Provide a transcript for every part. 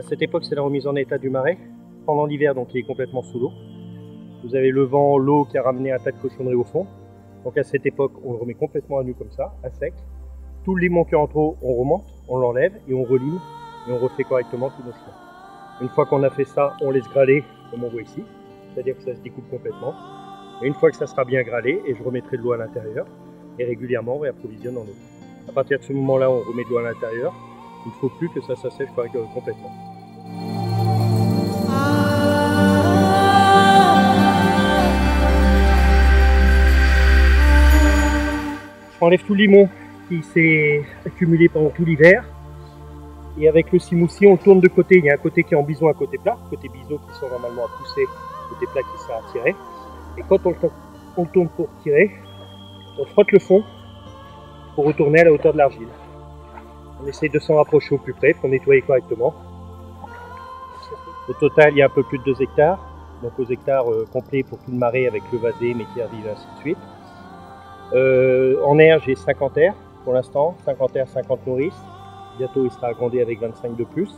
cette époque, c'est la remise en état du marais. Pendant l'hiver, donc il est complètement sous l'eau. Vous avez le vent, l'eau qui a ramené un tas de cochonneries au fond. Donc à cette époque, on le remet complètement à nu comme ça, à sec. Tout le limon qui est en trop, on remonte, on l'enlève et on relime et on refait correctement tous nos chemins. Une fois qu'on a fait ça, on laisse grêler comme on voit ici, c'est-à-dire que ça se découpe complètement. Et une fois que ça sera bien grêlé, et je remettrai de l'eau à l'intérieur et régulièrement on réapprovisionne en eau. À partir de ce moment-là, on remet de l'eau à l'intérieur. Il ne faut plus que ça s'assèche complètement. J'enlève tout le limon qui s'est accumulé pendant tout l'hiver. Et avec le simoussi, on le tourne de côté. Il y a un côté qui est en bison, un côté plat. Côté biseau qui sont normalement à pousser, côté plat qui sert à tirer. Et quand on le tourne pour tirer, on frotte le fond pour retourner à la hauteur de l'argile. On essaye de s'en rapprocher au plus près pour nettoyer correctement. Au total, il y a un peu plus de 2 hectares. Donc aux hectares complets pour tout le marais avec le vasé, métier-rive et ainsi de suite. En air, j'ai 50 aires pour l'instant, 50 aires, 50 nourrices. Bientôt, il sera agrandi avec 25 de plus.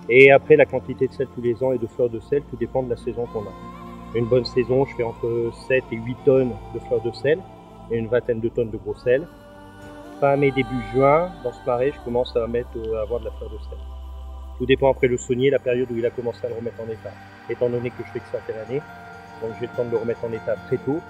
Et après, la quantité de sel tous les ans et de fleurs de sel, tout dépend de la saison qu'on a. Une bonne saison, je fais entre 7 et 8 tonnes de fleurs de sel et une vingtaine de tonnes de gros sel. Fin mai, début juin, dans ce marais, je commence à avoir de la fleur de sel. Tout dépend après le saunier, la période où il a commencé à le remettre en état. Étant donné que je fais que ça fait l'année, donc j'ai le temps de le remettre en état très tôt.